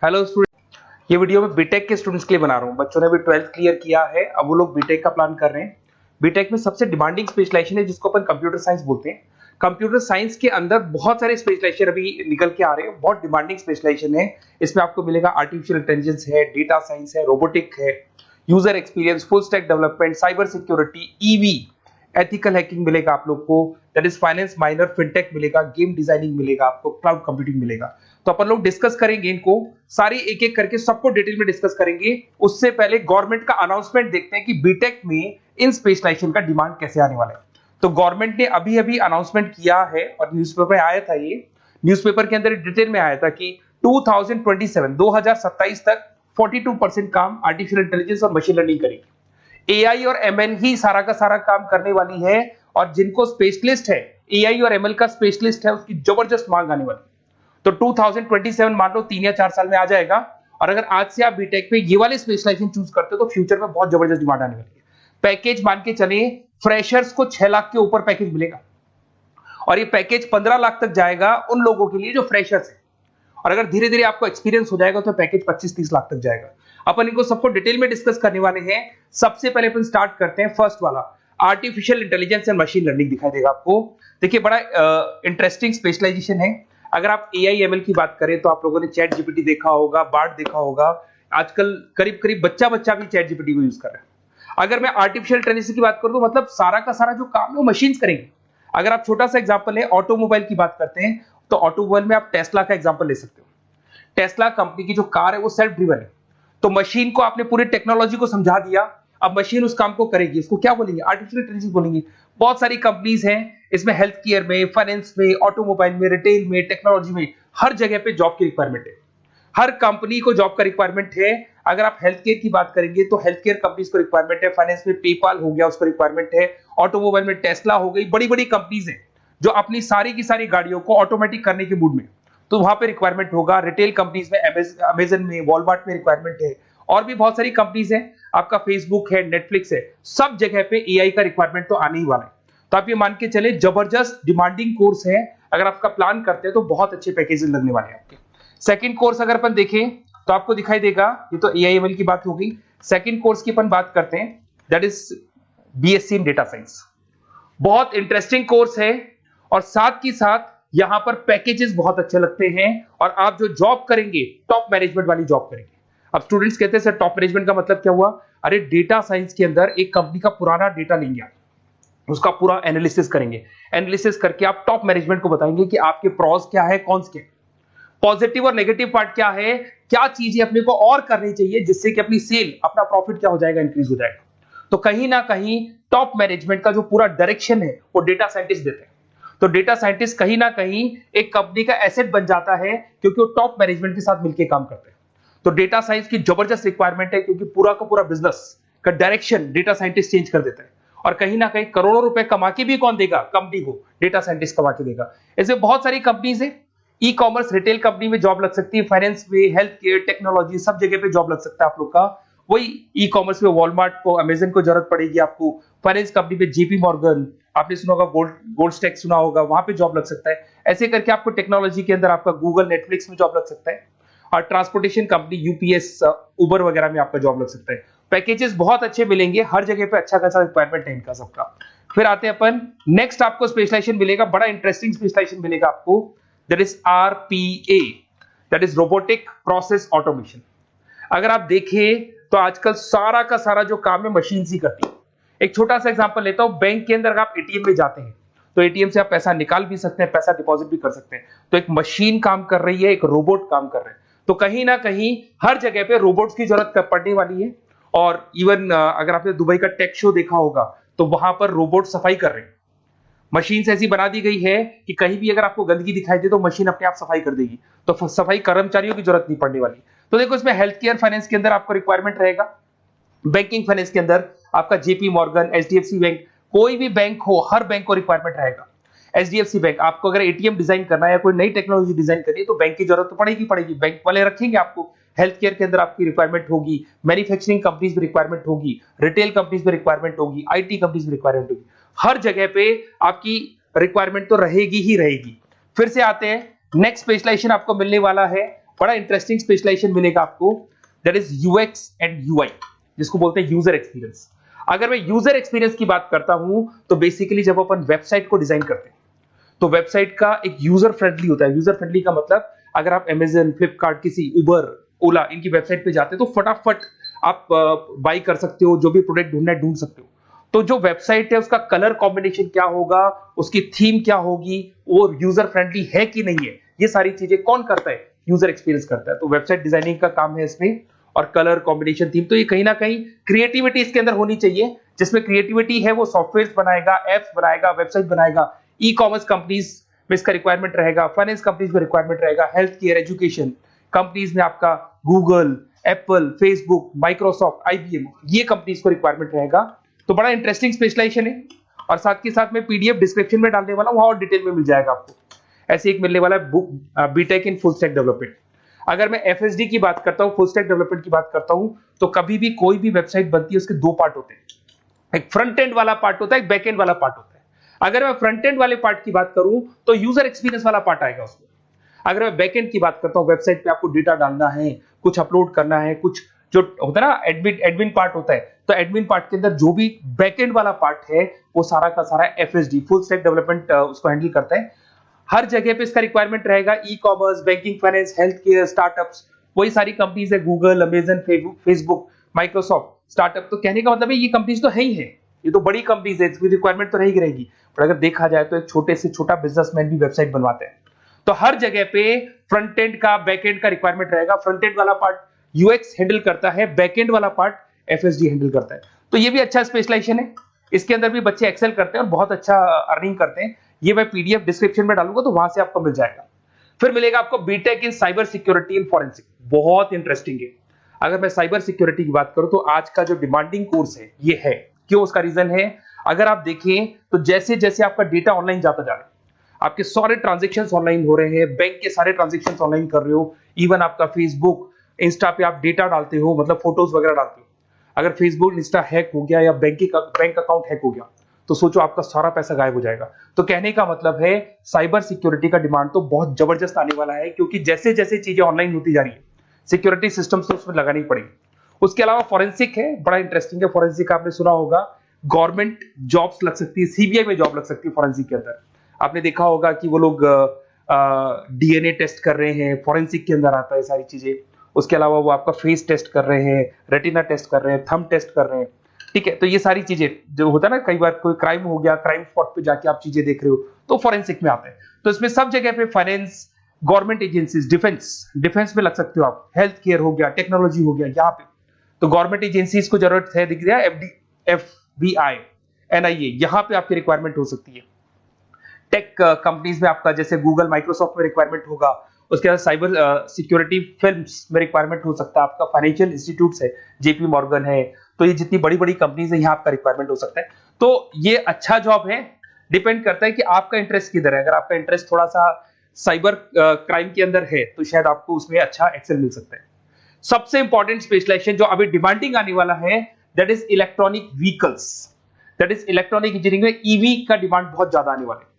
Hello student, ये video मैं BTech के स्टूडेंट्स के लिए बना रहा हूँ। बच्चों ने भी 12th क्लियर किया है, अब वो लोग बीटेक का प्लान कर रहे हैं। बीटेक में सबसे डिमांडिंग स्पेशलाइजेशन है जिसको अपन कंप्यूटर साइंस बोलते हैं। कंप्यूटर साइंस के अंदर बहुत सारे स्पेशलाइजेशन अभी निकल के आ रहे हैं, बहुत डिमांडिंग स्पेशलाइजेशन है। इसमें आपको मिलेगा आर्टिफिशियल इंटेलिजेंस है, डेटा साइंस है, रोबोटिक है, user experience, full stack development, cyber security, EV, ethical hacking मिलेगा आप लोग को, that is finance minor, fintech मिलेगा, गेम डिजाइनिंग मिलेगा आपको, क्लाउड कंप्यूटिंग मिलेगा। तो अपन लोग डिस्कस करेंगे इनको सारी एक एक करके, सबको डिटेल में डिस्कस करेंगे। उससे पहले गवर्नमेंट का अनाउंसमेंट देखते हैं कि बीटेक में इन स्पेशलाइजेशन का डिमांड कैसे आने वाला है। तो गवर्नमेंट ने अभी अभी अनाउंसमेंट किया है और न्यूज़पेपर में आया था, ये न्यूज़पेपर के अंदर डिटेल में आया था कि 2027 तक 42% काम आर्टिफिशियल इंटेलिजेंस और मशीन लर्निंग करेगी। एआई और एमएल ही सारा का सारा काम करने वाली है, और जिनको स्पेशलिस्ट है, एआई और एमएल का स्पेशलिस्ट है, उसकी जबरदस्त मांग आने वाली है। तो 2027 मान लो 3 या 4 साल में आ जाएगा। और अगर आज से आप बीटेक पे ये वाले स्पेशलाइजेशन चूज करते हो तो फ्यूचर में बहुत जबरदस्त डिमांड आने वाली है। पैकेज मान के चले, फ्रेशर्स को 6 लाख के ऊपर पैकेज मिलेगा, और ये पैकेज 15 लाख तक जाएगा उन लोगों के लिए जो फ्रेशर्स है। और अगर धीरे धीरे आपको एक्सपीरियंस हो जाएगा तो पैकेज 25-30 लाख तक जाएगा। अपन इनको सबको डिटेल में डिस्कस करने वाले हैं। सबसे पहले अपन स्टार्ट करते हैं फर्स्ट वाला, artificial intelligence and machine learning दिखाई देगा आपको। देखिए बड़ा इंटरेस्टिंग स्पेशलाइजेशन है। अगर आप एआई एमएल की बात करें तो आप लोगों ने चैट जीपीटी देखा होगा, बार्ड देखा होगा। आजकल करीब करीब बच्चा भी चैट जीपीटी को यूज कर रहा है। अगर मैं आर्टिफिशियल इंटेलिजेंस की बात करूं तो मतलब सारा का सारा जो काम है वो मशीन्स करेंगे। अगर आप छोटा सा एग्जांपल है, ऑटोमोबाइल की बात करते हैं तो ऑटोमोबाइल में आप टेस्ला का एग्जांपल ले सकते हो। टेस्ला कंपनी की जो कार है वो सेल्फ ड्रिवन है। तो मशीन को आपने पूरी टेक्नोलॉजी को समझा दिया, अब मशीन उस काम को करेगी। इसको क्या बोलेंगे? आर्टिफिशियल इंटेलिजेंस बोलेंगे। बहुत सारी कंपनीज हैं इसमें, हेल्थ केयर में, फाइनेंस में, ऑटोमोबाइल में, रिटेल में, टेक्नोलॉजी में, हर जगह पे जॉब की रिक्वायरमेंट है। हर कंपनी को जॉब का रिक्वायरमेंट है। अगर आप हेल्थ केयर की बात करेंगे तो हेल्थ केयर कंपनीज को रिक्वायरमेंट है, फाइनेंस में पेपाल हो गया उसको रिक्वायरमेंट है, ऑटोमोबाइल में टेस्ला हो गई, बड़ी बड़ी कंपनीज हैं जो अपनी सारी की सारी गाड़ियों को ऑटोमेटिक करने के मूड में, तो वहां पे रिक्वायरमेंट होगा। रिटेल कंपनीज में अमेजन में, वॉलमार्ट में रिक्वायरमेंट है, और भी बहुत सारी कंपनीज हैं, आपका फेसबुक है, नेटफ्लिक्स है, सब जगह पे एआई का रिक्वायरमेंट तो आने ही वाला है। तो आप ये मान के चले जबरदस्त डिमांडिंग कोर्स है। अगर आपका प्लान करते हैं तो बहुत अच्छे पैकेजेस लगने वाले हैं आपके। सेकंड कोर्स अगर अपन देखें तो आपको दिखाई देगा, ये तो एआई एमएल की बात हो गई। सेकंड कोर्स की अपन बात करते हैं, that is BSc in data science. बहुत इंटरेस्टिंग कोर्स है, और साथ ही साथ यहां पर पैकेजेस बहुत अच्छे लगते हैं, और आप जो जॉब करेंगे टॉप मैनेजमेंट वाली जॉब करेंगे। अब स्टूडेंट्स कहते हैं सर टॉप मैनेजमेंट का मतलब क्या हुआ? अरे डेटा साइंस के अंदर एक कंपनी का पुराना डेटा लेंगे, आप उसका पूरा एनालिसिस करेंगे, एनालिसिस करके आप टॉप मैनेजमेंट को बताएंगे कि आपके प्रॉस क्या है, कौन से पॉजिटिव और नेगेटिव पार्ट क्या है, क्या चीजें अपने को और करनी चाहिए जिससे कि अपनी सेल, अपना प्रॉफिट क्या हो जाएगा, इंक्रीज हो जाएगा। तो कहीं ना कहीं टॉप मैनेजमेंट का जो पूरा डायरेक्शन है वो डेटा साइंटिस्ट देते हैं। तो डेटा साइंटिस्ट कहीं ना कहीं एक कंपनी का एसेट बन जाता है, क्योंकि वो टॉप मैनेजमेंट के साथ मिलकर काम करते हैं। तो डेटा साइंस की जबरदस्त रिक्वायरमेंट है, क्योंकि पूरा का पूरा बिजनेस का डायरेक्शन डेटा साइंटिस्ट चेंज कर देता है। और कहीं ना कहीं करोड़ों रुपए कमा के भी कौन देगा? कंपनी को डेटा साइंटिस्ट कमा के देगा। ऐसे बहुत सारी कंपनीज है, ई कॉमर्स, रिटेल कंपनी में जॉब लग सकती है, फाइनेंस में, हेल्थ केयर, टेक्नोलॉजी, सब जगह पे जॉब लग सकता है आप लोग का। वही ई कॉमर्स में वॉलमार्ट को, अमेजन को जरूरत पड़ेगी आपको। फाइनेंस कंपनी में जेपी मॉर्गन, आपने सुना होगा, गोल्ड स्टैक सुना होगा, वहां पे जॉब लग सकता है। ऐसे करके आपको टेक्नोलॉजी के अंदर आपका गूगल, नेटफ्लिक्स में जॉब लग सकता है। और ट्रांसपोर्टेशन कंपनी यूपीएस, उबर वगैरह में आपका जॉब लग सकता है। पैकेजेस बहुत अच्छे मिलेंगे, हर जगह पे अच्छा खासा रिक्वायरमेंट है इनका सबका। फिर आते हैं अपन नेक्स्ट, आपको स्पेशलाइजेशन मिलेगा, बड़ा इंटरेस्टिंग स्पेशलाइजेशन मिलेगा आपको, that is RPA, that is robotic process automation. अगर आप देखें तो आजकल सारा का सारा जो काम है मशीन ही करती है। एक छोटा सा एग्जांपल लेता हूं, बैंक के अंदर अगर आप एटीएम में जाते हैं तो एटीएम से आप पैसा निकाल भी सकते हैं, पैसा डिपॉजिट भी कर सकते हैं। तो एक मशीन काम कर रही है, एक रोबोट काम कर रहे हैं। तो कहीं ना कहीं हर जगह पे रोबोट्स की जरूरत पड़ने वाली है। और इवन अगर आपने दुबई का टेक शो देखा होगा तो वहां पर रोबोट सफाई कर रहे हैं। मशीन ऐसी बना दी गई है कि कहीं भी अगर आपको गंदगी दिखाई दे तो मशीन अपने आप सफाई कर देगी, तो सफाई कर्मचारियों की जरूरत नहीं पड़ने वाली। तो देखो इसमें हेल्थ केयर, फाइनेंस के अंदर आपको रिक्वायरमेंट रहेगा, बैंकिंग फाइनेंस के अंदर आपका जेपी मॉर्गन, एचडीएफसी बैंक, कोई भी बैंक हो, हर बैंक को रिक्वायरमेंट रहेगा। एचडीएफसी बैंक, आपको अगर एटीएम डिजाइन करना है या कोई नई टेक्नोलॉजी डिजाइन करनी है तो बैंक की जरूरत तो पड़ेगी, बैंक वाले रखेंगे आपको। हेल्थ केयर के अंदर आपकी रिक्वायरमेंट होगी, मैन्युफैक्चरिंग कंपनीज में रिक्वायरमेंट होगी, रिटेल कंपनीज में रिक्वायरमेंट होगी, आईटी कंपनीज में रिक्वायरमेंट होगी। हर जगह पे आपकी रिक्वायरमेंट तो रहेगी ही रहेगी। फिर से आते हैं, नेक्स्ट स्पेशलाइजेशन आपको मिलने वाला है बड़ा इंटरेस्टिंग स्पेशलाइजेशन मिलेगा आपको, that is UX and UI, जिसको बोलते हैं यूजर एक्सपीरियंस। अगर मैं यूजर एक्सपीरियंस की बात करता हूं तो बेसिकली जब अपन वेबसाइट को डिजाइन करते हैं तो वेबसाइट का एक यूजर फ्रेंडली होता है। यूजर फ्रेंडली का मतलब अगर आप अमेजन, फ्लिपकार्ट, किसी उबर, ओला इनकी वेबसाइट पे जाते हैं तो फटाफट आप बाई कर सकते हो, जो भी प्रोडक्ट ढूंढना है ढूंढ सकते हो। तो जो वेबसाइट है उसका कलर कॉम्बिनेशन क्या होगा, उसकी थीम क्या होगी, वो यूजर फ्रेंडली है कि नहीं है, ये सारी चीजें कौन करता है, यूजर एक्सपीरियंस करता है। तो वेबसाइट डिजाइनिंग का काम है इसमें, और कलर कॉम्बिनेशन, थीम, तो ये कहीं ना कहीं क्रिएटिविटी इसके अंदर होनी चाहिए। जिसमें क्रिएटिविटी है वो सॉफ्टवेयर बनाएगा, एप्स बनाएगा, वेबसाइट बनाएगा। ई कॉमर्स कंपनीज में इसका रिक्वायरमेंट रहेगा, फाइनेंस कंपनीज में रिक्वायरमेंट रहेगा, हेल्थ केयर, एजुकेशन कंपनीज में आपका Google, Apple, Facebook, Microsoft, IBM, ये कंपनीज को रिक्वायरमेंट रहेगा। तो बड़ा इंटरेस्टिंग स्पेशलाइजेशन है, और साथ के साथ में पीडीएफ डिस्क्रिप्शन में डालने वाला हूं, वहां और डिटेल में मिल जाएगा आपको। ऐसे एक मिलने वाला है book, BTech in full stack development. अगर मैं एफएसडी की बात करता हूं, फुल स्टैक डेवलपमेंट की बात करता हूं, तो कभी भी कोई भी वेबसाइट बनती है उसके दो पार्ट होते हैं, एक फ्रंट एंड वाला पार्ट होता है, एक बैक एंड वाला पार्ट होता है। अगर मैं फ्रंट एंड वाले पार्ट की बात करूं तो यूजर एक्सपीरियंस वाला पार्ट आएगा उसमें। अगर मैं बैक एंड की बात करता हूं, वेबसाइट पे आपको डेटा डालना है, कुछ अपलोड करना है, कुछ जो होता है ना एडमिन पार्ट होता है, तो एडमिन पार्ट के अंदर जो भी बैक एंड वाला पार्ट है वो सारा का सारा एफएसडी, फुल स्टैक डेवलपमेंट, उसको हैंडल करता है। हर जगह पे इसका रिक्वायरमेंट रहेगा। E commerce, banking, finance, health care, startups, वही सारी कंपनीज है, Google, Amazon, Facebook, Microsoft, startup. तो कहने का मतलब है ये कंपनीज तो है ही है, ये तो बड़ी कंपनीज है, इसकी रिक्वायरमेंट तो रहेगी। पर अगर देखा जाए तो एक छोटे से छोटा बिजनेसमैन भी वेबसाइट बनवाते हैं। तो हर जगह पे फ्रंट एंड का, बैक एंड का रिक्वायरमेंट रहेगा। फ्रंट एंड वाला पार्ट यूएक्स हैंडल करता है, बैक एंड वाला पार्ट एफएसडी हैंडल करता है। तो ये भी अच्छा स्पेशलाइजेशन है, इसके अंदर भी बच्चे एक्सेल करते हैं और बहुत अच्छा अर्निंग करते हैं। ये मैं पीडीएफ डिस्क्रिप्शन में डालूंगा तो वहां से आपको मिल जाएगा। फिर मिलेगा आपको BTech in cyber security and forensic, बहुत इंटरेस्टिंग है। अगर मैं साइबर सिक्योरिटी की बात करूं तो आज का जो डिमांडिंग कोर्स है ये है। क्यों? उसका रीजन है, अगर आप देखें तो जैसे जैसे आपका डेटा ऑनलाइन जाता जा रहा है, आपके सारे ट्रांजेक्शंस ऑनलाइन हो रहे हैं, बैंक के सारे ट्रांजेक्शंस ऑनलाइन कर रहे हो, इवन आपका फेसबुक, इंस्टा पे आप डेटा डालते हो, मतलब फोटोज वगैरह डालते हो। अगर फेसबुक, इंस्टा हैक हो गया या बैंक अकाउंट हैक हो गया तो सोचो आपका सारा पैसा गायब हो जाएगा। तो कहने का मतलब है साइबर सिक्योरिटी का डिमांड तो बहुत जबरदस्त आने वाला है, क्योंकि जैसे जैसे चीजें ऑनलाइन होती जा रही है सिक्योरिटी सिस्टम्स तो उसमें लगानी पड़ेगी। उसके अलावा फॉरेंसिक है, बड़ा इंटरेस्टिंग है। फॉरेंसिक आपने सुना होगा, गवर्नमेंट जॉब्स लग सकती है, सीबीआई में जॉब लग सकती है फॉरेंसिक के अंदर। आपने देखा होगा कि वो लोग डीएनए टेस्ट कर रहे हैं, फॉरेंसिक के अंदर आता है सारी चीजें। उसके अलावा वो आपका फेस टेस्ट कर रहे हैं, रेटिना टेस्ट कर रहे हैं, थंब टेस्ट कर रहे हैं, ठीक है। तो ये सारी चीजें जो होता है ना, कई बार कोई क्राइम हो गया, क्राइम स्पॉट पे जाके आप चीजें देख रहे हो तो फॉरेंसिक में आते हैं। तो इसमें सब जगह पे फाइनेंस, गवर्नमेंट एजेंसीज, डिफेंस में लग सकते हो आप, हेल्थ केयर हो गया, टेक्नोलॉजी हो गया, यहाँ पे तो गवर्नमेंट एजेंसीज को जरूरत है, दिख रहा है, एफबीआई, एनआईए, यहाँ पे आपकी रिक्वायरमेंट हो सकती है। टेक कंपनीज में आपका जैसे गूगल, माइक्रोसॉफ्ट में रिक्वायरमेंट होगा। उसके बाद साइबर सिक्योरिटी फिल्म्स में रिक्वायरमेंट हो सकता है आपका, फाइनेंशियल इंस्टीट्यूट्स है, जेपी मॉर्गन है, तो ये जितनी बड़ी बड़ी कंपनीज है यहाँ आपका रिक्वायरमेंट हो सकता है। तो ये अच्छा जॉब है, डिपेंड करता है कि आपका इंटरेस्ट किधर है। अगर आपका इंटरेस्ट थोड़ा सा साइबर क्राइम के अंदर है तो शायद आपको उसमें अच्छा एक्सेल मिल सकता है। सबसे इंपॉर्टेंट स्पेशलाइजेशन जो अभी डिमांडिंग आने वाला है, that is electronic vehicles, that is electronic engineering में ईवी का डिमांड बहुत ज्यादा आने वाला है।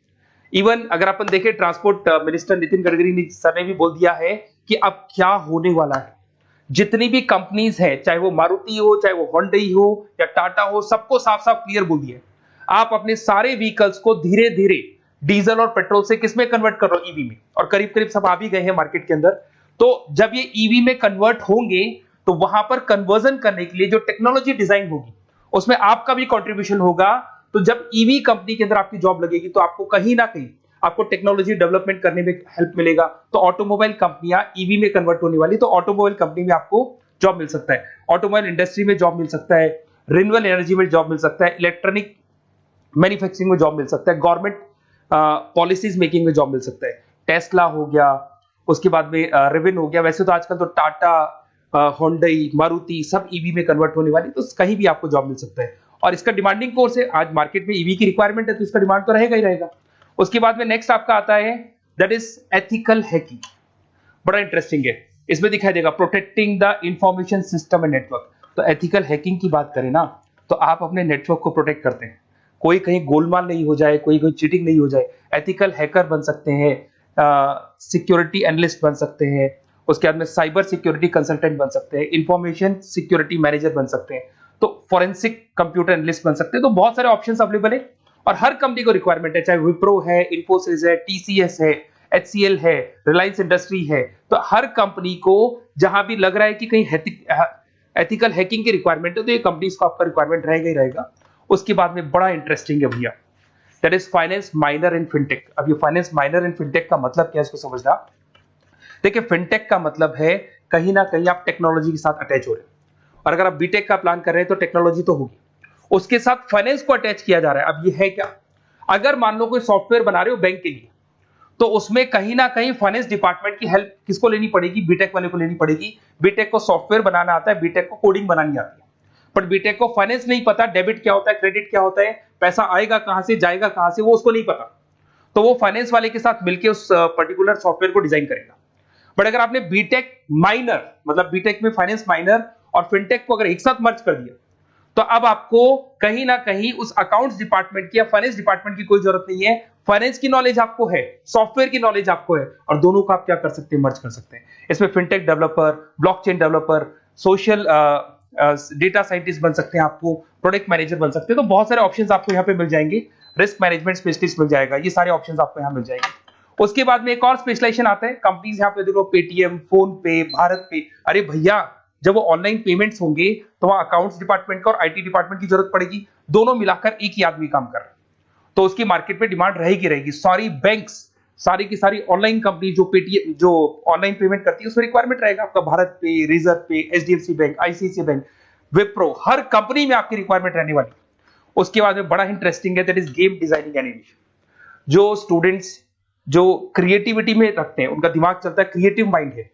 इवन अगर अपन देखें, transport minister Nitin Gadkari sir ने भी बोल दिया है कि अब क्या होने वाला है, जितनी भी कंपनीज है, चाहे वो मारुति हो, चाहे वो होंडई हो या टाटा हो, सबको साफ साफ क्लियर बोल दिया है, आप अपने सारे व्हीकल्स को धीरे धीरे डीजल और पेट्रोल से किसमें कन्वर्ट कर रहे हो, ईवी में। और करीब करीब सब आ भी गए हैं मार्केट के अंदर। तो जब ये ईवी में कन्वर्ट होंगे तो वहां पर कन्वर्जन करने के लिए जो टेक्नोलॉजी डिजाइन होगी उसमें आपका भी कंट्रीब्यूशन होगा। तो जब ईवी कंपनी के अंदर आपकी जॉब लगेगी तो आपको कहीं ना कहीं आपको टेक्नोलॉजी डेवलपमेंट करने में हेल्प मिलेगा। तो ऑटोमोबाइल कंपनियां ईवी में कन्वर्ट होने वाली, तो ऑटोमोबाइल कंपनी में आपको जॉब मिल सकता है, ऑटोमोबाइल इंडस्ट्री में जॉब मिल सकता है, रिन्यूएबल एनर्जी में जॉब मिल सकता है, इलेक्ट्रॉनिक मैन्युफैक्चरिंग में जॉब मिल सकता है, गवर्नमेंट पॉलिसीज मेकिंग में जॉब मिल सकता है, टेस्ला हो गया, उसके बाद में रिविन हो गया। वैसे तो आजकल तो टाटा, होंडई, मारुति सब ईवी में कन्वर्ट होने वाली, तो कहीं भी आपको जॉब मिल सकता है। और इसका डिमांडिंग कोर्स है, आज मार्केट में ईवी की रिक्वायरमेंट है तो इसका डिमांड तो रहेगा ही रहेगा। उसके बाद में नेक्स्ट आपका आता है, दैट इज एथिकल हैकिंग, बड़ा इंटरेस्टिंग है। इसमें दिखाई देगा protecting the information system and network. तो एथिकल हैकिंग की बात करें ना, तो आप अपने नेटवर्क को प्रोटेक्ट करते हैं, कोई कहीं गोलमाल नहीं हो जाए, कोई चीटिंग नहीं हो जाए। एथिकल हैकर बन सकते हैं, सिक्योरिटी एनालिस्ट बन सकते हैं, उसके बाद में साइबर सिक्योरिटी कंसल्टेंट बन सकते हैं, इंफॉर्मेशन सिक्योरिटी मैनेजर बन सकते हैं, तो फॉरेंसिक कंप्यूटर एनालिस्ट बन सकते हैं। तो बहुत सारे ऑप्शंस अवेलेबल है और हर कंपनी को रिक्वायरमेंट है, चाहे विप्रो है, इन्फोसिस है, टीसीएस है, एचसीएल है, रिलायंस इंडस्ट्री है। तो हर कंपनी को जहां भी लग रहा है कि कहीं एथिकल हैकिंग की रिक्वायरमेंट है तो ये कंपनीज को आपका रिक्वायरमेंट रहेगा ही रहेगा। उसके बाद में बड़ा इंटरेस्टिंग है भैया, that is finance minor in fintech. अब ये फाइनेंस माइनर इन फिनटेक का मतलब क्या है इसको समझना। देखिए फिनटेक का मतलब है कहीं ना कहीं आप टेक्नोलॉजी के साथ अटैच हो रहे हैं, और अगर आप बीटेक का प्लान कर रहे हैं तो टेक्नोलॉजी तो होगी, उसके साथ फाइनेंस को अटैच किया जा रहा है। अब ये है क्या, अगर मान लो कोई सॉफ्टवेयर बना रहे हो बैंक के लिए, तो उसमें कहीं ना कहीं फाइनेंस डिपार्टमेंट की हेल्प किसको लेनी पड़ेगी, बीटेक वाले को लेनी पड़ेगी। बीटेक को सॉफ्टवेयर बनाना आता है, बीटेक को कोडिंग बनानी आती है, बट बीटेक को फाइनेंस नहीं पता, डेबिट क्या होता है, क्रेडिट क्या होता है, पैसा आएगा कहां से, जाएगा कहां से, वो उसको नहीं पता। तो वो फाइनेंस वाले के साथ मिलकर उस पर्टिकुलर सॉफ्टवेयर को डिजाइन करेगा। बट अगर आपने बीटेक माइनर, मतलब बीटेक में फाइनेंस माइनर और फिनटेक को अगर एक साथ मर्ज कर दिया, तो अब आपको कहीं ना कहीं उस अकाउंट्स डिपार्टमेंट की या फाइनेंस डिपार्टमेंट की कोई जरूरत नहीं है। फाइनेंस की नॉलेज आपको है, सॉफ्टवेयर की नॉलेज आपको है, और दोनों को आप क्या कर सकते हैं, मर्ज कर सकते हैं। इसमें fintech developer, blockchain developer, social data scientist बन सकते हैं, आपको प्रोडक्ट मैनेजर बन सकते हैं। तो बहुत सारे ऑप्शंस आपको यहाँ पे मिल जाएंगे, रिस्क मैनेजमेंट स्पेशलिस्ट मिल जाएगा, ये सारे ऑप्शंस आपको यहाँ मिल जाएंगे। उसके बाद में एक और स्पेशलाइजेशन आता है, कंपनीज यहाँ पे देखो पेटीएम, फोन पे, भारत पे। अरे भैया जब वो ऑनलाइन पेमेंट्स होंगे तो वहां अकाउंट्स डिपार्टमेंट का और आईटी डिपार्टमेंट की जरूरत पड़ेगी, दोनों मिलाकर एक ही आदमी काम कर रहा है, तो उसकी मार्केट में डिमांड रहेगी रहेगी। सारी बैंक्स, सारी की सारी ऑनलाइन कंपनी जो पेटीएम, जो ऑनलाइन पेमेंट करती है, उसमें रिक्वायरमेंट रहेगा आपका Bharat Pe, Razorpay, HDFC bank, ICICI bank, Wipro, हर कंपनी में आपकी रिक्वायरमेंट रहने वाली। उसके बाद में बड़ा इंटरेस्टिंग है, that is game designing animation. जो स्टूडेंट्स जो क्रिएटिविटी में रखते हैं, उनका दिमाग चलता है, क्रिएटिव माइंड है,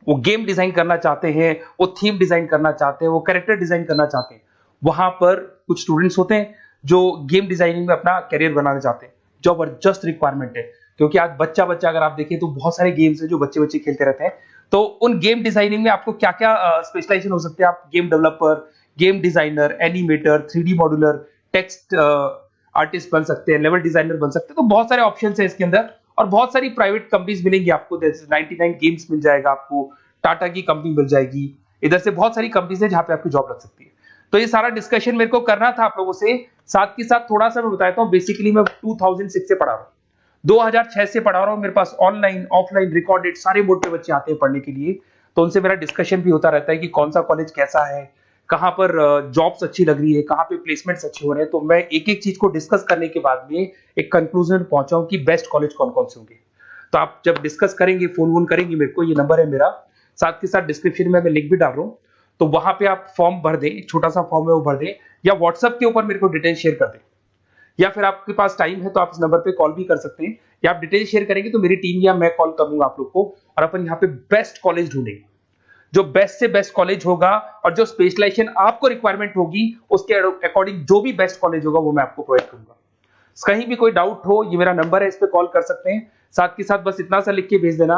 वो गेम डिजाइन करना चाहते हैं, वो थीम डिजाइन करना चाहते हैं, वो कैरेक्टर डिजाइन करना चाहते हैं, वहां पर कुछ स्टूडेंट्स होते हैं जो गेम डिजाइनिंग में अपना करियर बनाना चाहते हैं। जबरदस्त रिक्वायरमेंट है, क्योंकि आज बच्चा बच्चा अगर आप देखें तो बहुत सारे गेम्स हैं जो बच्चे बच्चे खेलते रहते हैं। तो उन गेम डिजाइनिंग में आपको क्या क्या स्पेशलाइजेशन हो सकते हैं, आप game developer, game designer, animator, 3D modular, text artist बन सकते हैं, लेवल डिजाइनर बन सकते हैं। तो बहुत सारे ऑप्शन है इसके अंदर, और बहुत सारी प्राइवेट कंपनीज मिलेंगी आपको, जैसे 99 गेम्स मिल जाएगा आपको, टाटा की कंपनी मिल जाएगी, इधर से बहुत सारी कंपनीज है जहां पे आपकी जॉब लग सकती है। तो ये सारा डिस्कशन मेरे को करना था आप लोगों से, साथ के साथ थोड़ा सा मैं बताता हूँ। बेसिकली मैं 2006 से पढ़ा रहा हूँ, 2006 से पढ़ा रहा हूँ, मेरे पास ऑनलाइन ऑफलाइन रिकॉर्डेड सारे बोर्ड पे बच्चे आते हैं पढ़ने के लिए, तो उनसे मेरा डिस्कशन भी होता रहता है कि कौन सा कॉलेज कैसा है, कहाँ पर जॉब्स अच्छी लग रही है, कहाँ पे प्लेसमेंट्स अच्छे हो रहे हैं। तो मैं एक एक चीज को डिस्कस करने के बाद में एक कंक्लूजन पहुंचा हूं कि बेस्ट कॉलेज कौन कौन से होंगे। तो आप जब डिस्कस करेंगे, फोन वोन करेंगे मेरे को, ये नंबर है मेरा, साथ के साथ डिस्क्रिप्शन में मैं लिंक भी डाल रहा हूँ, तो वहां पे आप फॉर्म भर दें, एक छोटा सा फॉर्म है वो भर दें, या व्हाट्सएप के ऊपर मेरे को डिटेल शेयर कर दें, या फिर आपके पास टाइम है तो आप इस नंबर पे कॉल भी कर सकते हैं, या आप डिटेल शेयर करेंगे तो मेरी टीम या मैं कॉल करूंगा आप लोग को, और अपन यहाँ पे बेस्ट कॉलेज ढूंढेंगे, जो बेस्ट से बेस्ट कॉलेज होगा और जो स्पेशलाइजेशन आपको रिक्वायरमेंट होगी उसके अकॉर्डिंग जो भी बेस्ट कॉलेज होगा वो मैं आपको प्रोवाइड करूंगा। कहीं भी कोई डाउट हो, ये मेरा नंबर है, इस पे कॉल कर सकते हैं। साथ के साथ बस इतना सा लिख के भेज देना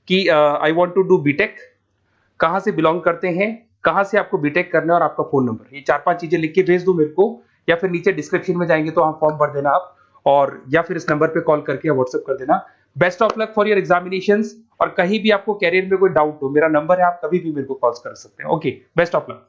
कि I want to do BTech, कहां से बिलोंग करते हैं, कहां से आपको बीटेक करना है, और आपका फोन नंबर, ये 4-5 चीजें लिख के भेज दो मेरे को, या फिर नीचे डिस्क्रिप्शन में जाएंगे तो आप फॉर्म भर देना आप, और या फिर इस नंबर पे कॉल करके या व्हाट्सएप कर देना। Best of luck for your examinations, और कहीं भी आपको कैरियर में कोई डाउट हो, मेरा नंबर है, आप कभी भी मेरे को कॉल कर सकते हैं। Okay, best of luck.